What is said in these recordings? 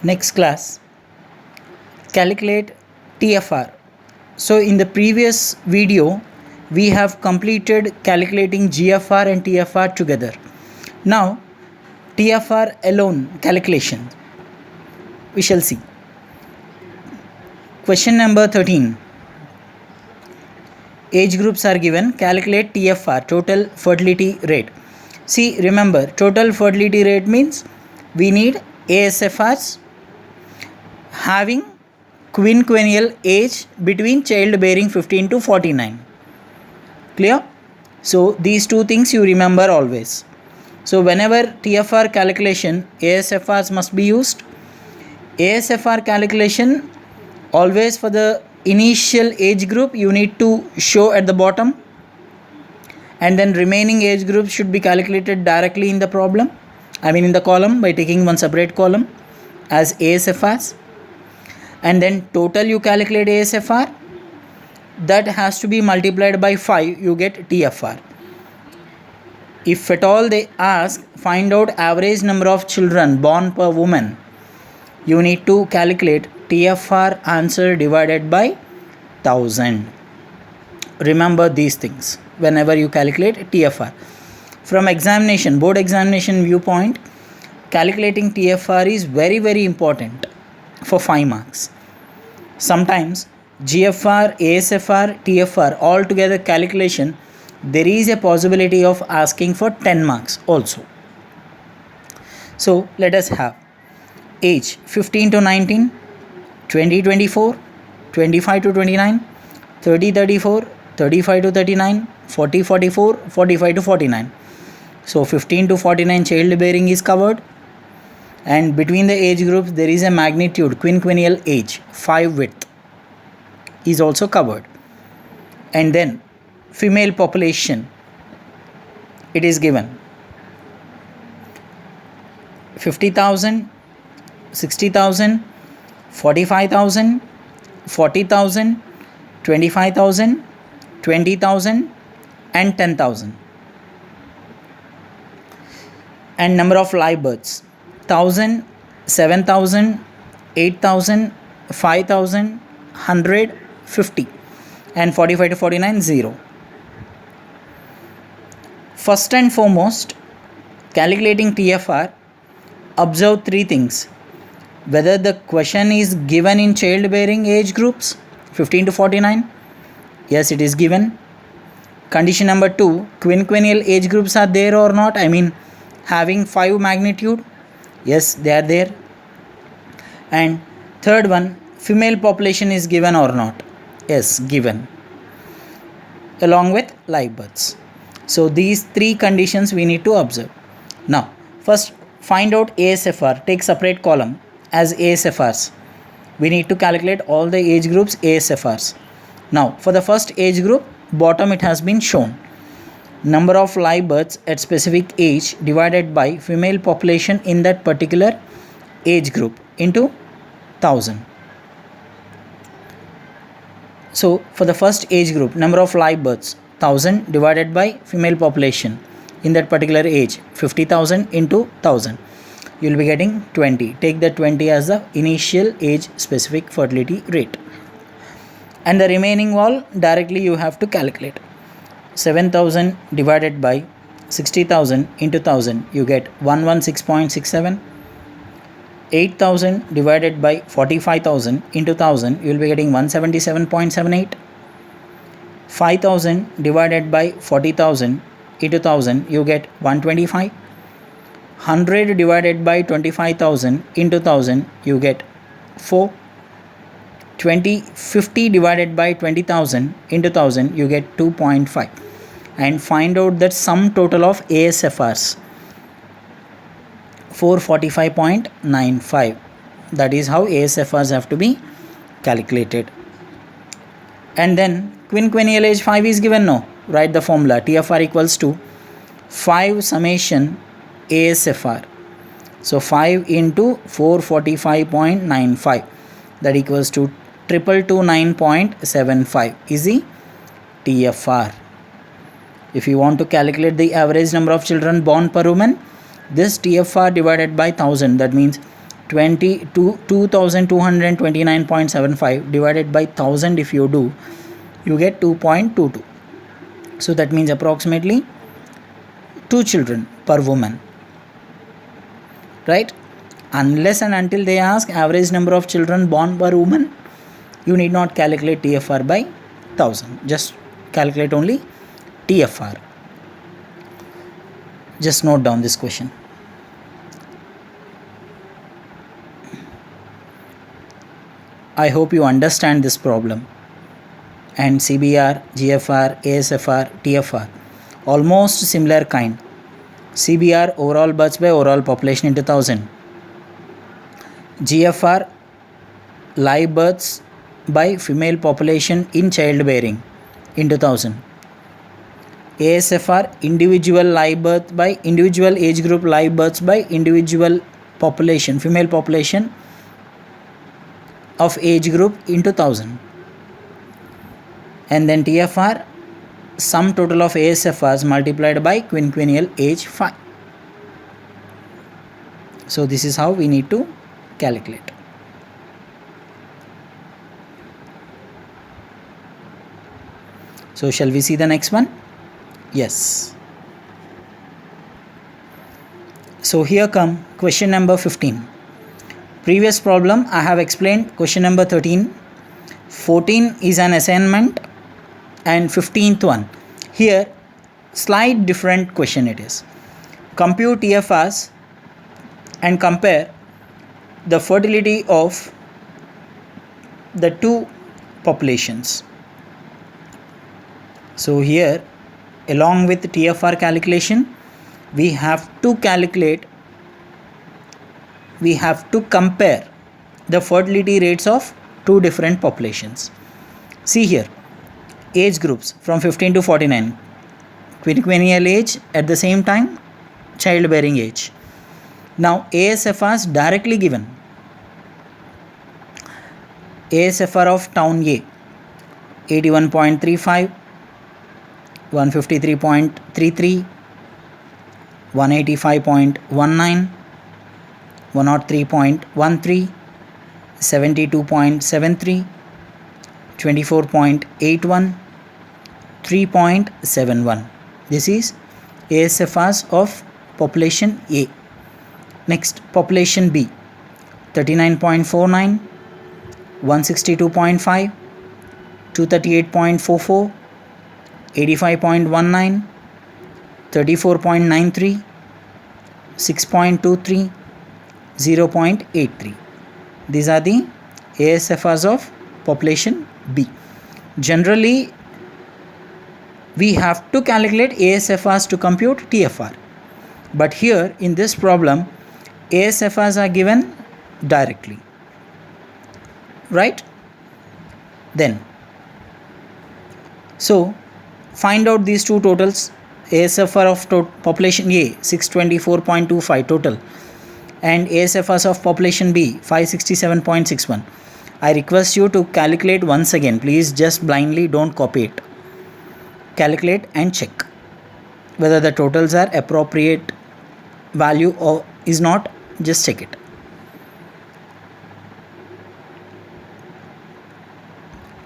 Next class, calculate TFR. So in the previous video, we have completed calculating GFR and TFR together. Now, TFR alone calculation, we shall see. Question number 13. Age groups are given. Calculate TFR, total fertility rate. See, remember, total fertility rate means we need ASFRs having quinquennial age between childbearing 15 to 49. Clear? So these two things you remember always. So whenever TFR calculation, ASFRs must be used. ASFR calculation always for the initial age group you need to show at the bottom, and then remaining age groups should be calculated directly in the problem, in the column, by taking one separate column as ASFRs. And then total you calculate ASFR, that has to be multiplied by 5, you get TFR. If at all they ask find out average number of children born per woman, you need to calculate TFR answer divided by 1000. Remember these things whenever you calculate TFR. From examination, board examination viewpoint, calculating TFR is very, very important for 5 marks. Sometimes GFR, ASFR, TFR all together calculation, there is a possibility of asking for 10 marks also. So let us have age 15 to 19, 20 24, 25 to 29, 30 34, 35 to 39, 40 44, 45 to 49. So 15 to 49 childbearing is covered, and between the age groups there is a magnitude quinquennial age 5 width is also covered. And then female population, it is given 50,000, 60,000, 45,000, 40,000, 25,000, 20,000 and 10,000. And number of live births 1,000, 7,000, 8,000, 5,000, 100, 50, and 45 to 49 0. First and foremost, calculating TFR, observe 3 things. Whether the question is given in childbearing age groups 15 to 49, yes, it is given. Condition number 2, quinquennial age groups are there or not, having 5 magnitude, yes, they are there. And third one, female population is given or not, yes, given, along with live births. So these 3 conditions we need to observe. Now first find out ASFR, take separate column as ASFRs. We need to calculate all the age groups ASFRs. Now for the first age group, bottom it has been shown, number of live births at specific age divided by female population in that particular age group into 1000. So for the first age group, number of live births 1000 divided by female population in that particular age 50,000 into 1000, you will be getting 20. Take the 20 as the initial age specific fertility rate, and the remaining all directly you have to calculate. 7,000 divided by 60,000 into 1000, you get 116.67. 8,000 divided by 45,000 into 1000, you will be getting 177.78. 5,000 divided by 40,000 into 1000, you get 125. 100 divided by 25,000 into 1000, you get 4. 50 divided by 20,000 into 1000, you get 2.5. And find out that sum total of ASFRs 445.95. That is how ASFRs have to be calculated. And then quinquennial age 5 is given, no, write the formula. TFR equals to 5 summation ASFR. So 5 into 445.95, that equals to 229.75 is the TFR. If you want to calculate the average number of children born per woman, this TFR divided by 1000, that means 2229.75 divided by 1000, if you do, you get 2.22. So that means approximately 2 children per woman, right? Unless and until they ask average number of children born per woman, you need not calculate TFR by 1000. Just calculate only TFR. Just note down this question. I hope you understand this problem. And CBR, GFR, ASFR, TFR, almost similar kind. CBR, overall births by overall population into 1000. GFR, live births by female population in childbearing into 1000. ASFR, individual live birth by individual age group live births by individual population, female population of age group into 1000. And then TFR, sum total of ASFRs multiplied by quinquennial age 5. So this is how we need to calculate. So shall we see the next one? Yes. So here come question number 15. Previous problem I have explained question number 13. 14 is an assignment and 15th one. Here slight different question it is. Compute TFRs and compare the fertility of the two populations. So here, along with TFR calculation, we have to compare the fertility rates of two different populations. See here, age groups from 15 to 49, quinquennial age, at the same time childbearing age. Now ASFRs directly given. ASFR of town A, 81.35, 153.33, 185.19, 103.13, 72.73, 24.81, 3.71. This is ASFRs of population A. Next, population B, 39.49, 162.5, 238.44, 85.19, 34.93, 6.23, 0.83. These are the ASFRs of population B. Generally, we have to calculate ASFRs to compute TFR. But here in this problem, ASFRs are given directly. Right? Then, so find out these two totals. ASFR of population A, 624.25 total, and ASFRs of population B, 567.61. I request you to calculate once again. Please just blindly don't copy it. Calculate and check whether the totals are appropriate value or is not. Just check it.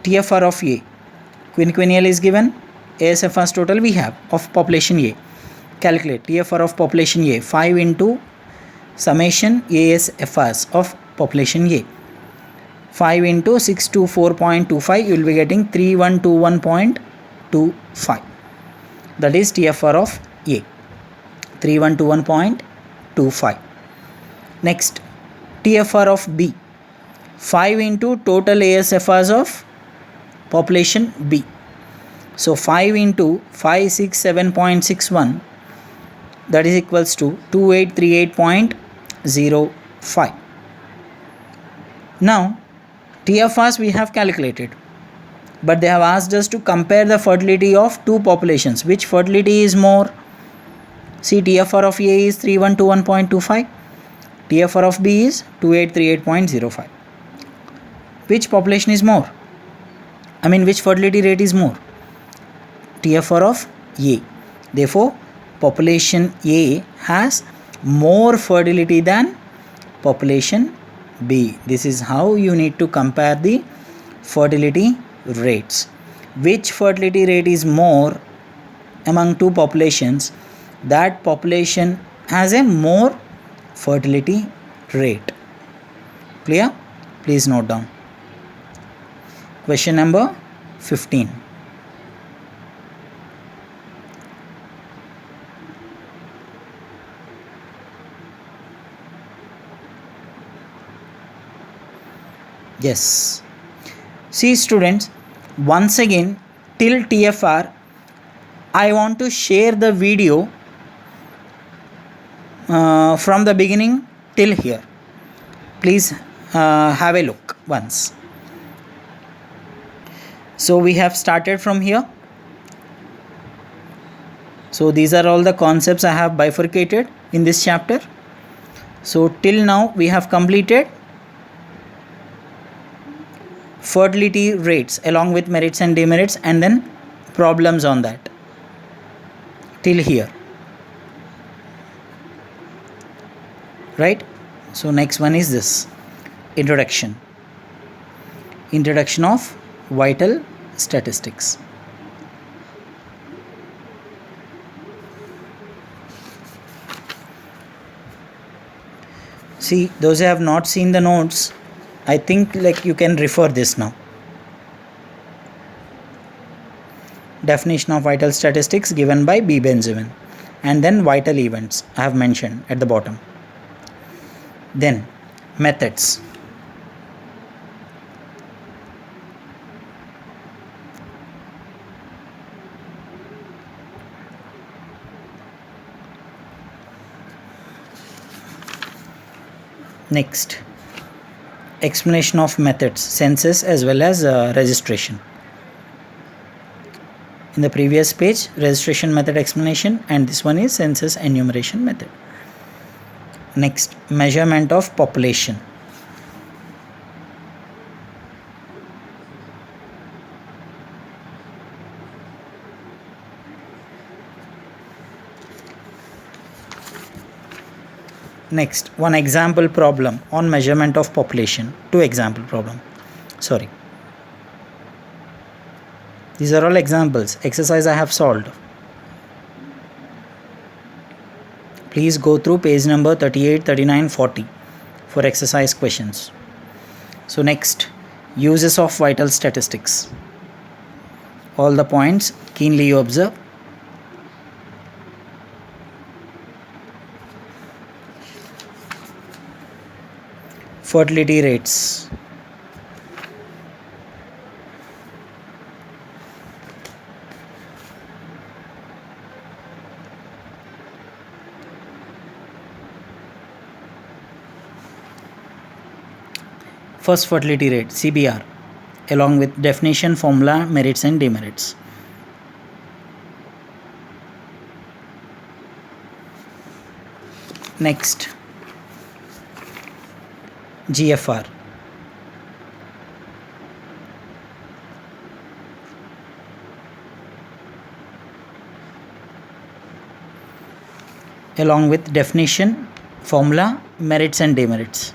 TFR of A, quinquennial is given. ASFRs total we have of population A. Calculate TFR of population A, 5 into summation ASFRs of population A. 5 into 624.25, you will be getting 3121.25. That is TFR of A, 3121.25. Next, TFR of B, 5 into total ASFRs of population B. So 5 into 567.61, that is equals to 2838.05. Now TFRs we have calculated, but they have asked us to compare the fertility of two populations. Which fertility is more? See, TFR of A is 3121.25, TFR of B is 2838.05. Which population is more? Which fertility rate is more? TFR of A. Therefore, population A has more fertility than population B. This is how you need to compare the fertility rates. Which fertility rate is more among two populations? That population has a more fertility rate. Clear? Please note down. Question number 15. Yes. See students, once again till TFR I want to share the video from the beginning till here. Please have a look once. So we have started from here. So these are all the concepts I have bifurcated in this chapter. So till now we have completed fertility rates along with merits and demerits and then problems on that till here, right? So next one is this introduction of vital statistics. See, those who have not seen the notes, I think like you can refer this now. Definition of vital statistics given by B. Benjamin, and then vital events I have mentioned at the bottom. Then methods. Next, explanation of methods, census as well as registration. In the previous page, registration method explanation, and this one is census enumeration method. Next, measurement of population. Next, one example problem on measurement of population. Two example problem. Sorry. These are all examples. Exercise I have solved. Please go through page number 38, 39, 40 for exercise questions. So next, uses of vital statistics. All the points keenly you observe. Fertility rates. First fertility rate, CBR, along with definition, formula, merits and demerits. Next, GFR. Along with definition, formula, merits and demerits.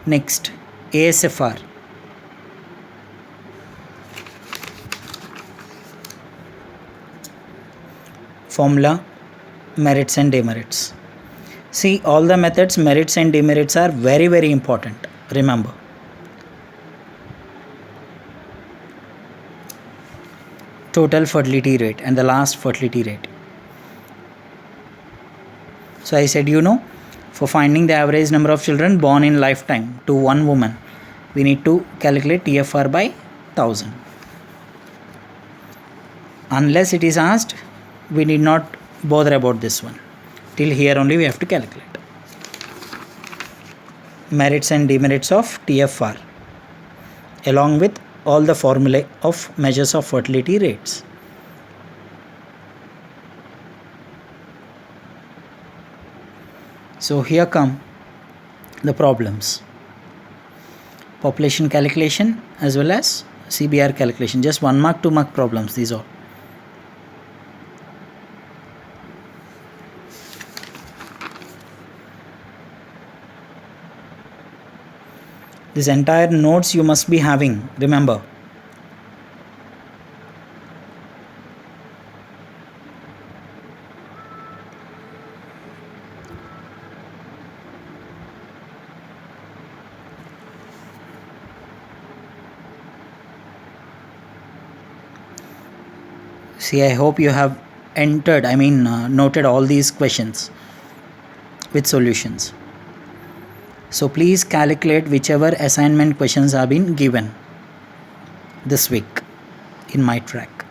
Next, ASFR. Formula, merits and demerits. See, all the methods, merits and demerits are very, very important. Remember. Total fertility rate and the last fertility rate. So I said, for finding the average number of children born in lifetime to one woman, we need to calculate TFR by 1000. Unless it is asked, we need not bother about this one. Till here only we have to calculate. Merits and demerits of TFR along with all the formulae of measures of fertility rates. So here come the problems. Population calculation as well as CBR calculation. Just 1 mark, 2 mark problems, these all. This entire notes you must be having, remember. See, I hope you have noted all these questions with solutions. So please calculate whichever assignment questions have been given this week in my track.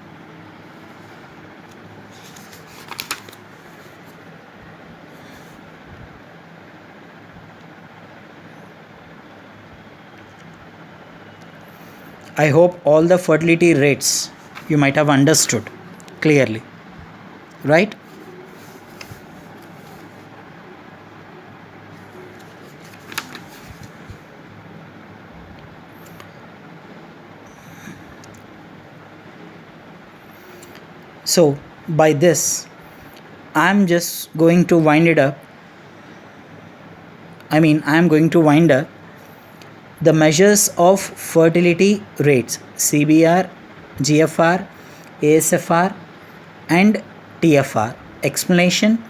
I hope all the fertility rates you might have understood clearly, right? So by this, I'm just going to wind it up. I'm going to wind up the measures of fertility rates CBR, GFR, ASFR, and TFR. Explanation,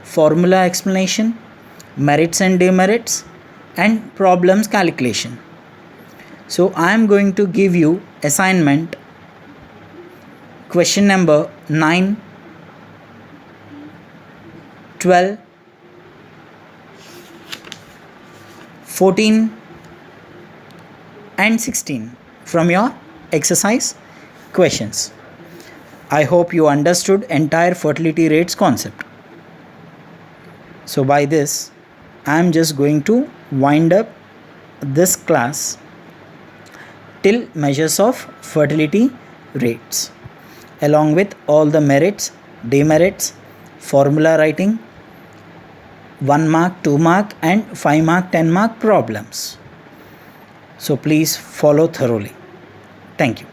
formula explanation, merits and demerits, and problems calculation. So I am going to give you assignment question number 9, 12, 14 and 16 from your exercise questions. I hope you understood entire fertility rates concept. So by this, I am just going to wind up this class till measures of fertility rates, along with all the merits, demerits, formula writing, 1 mark, 2 mark and 5 mark, 10 mark problems. So please follow thoroughly. Thank you.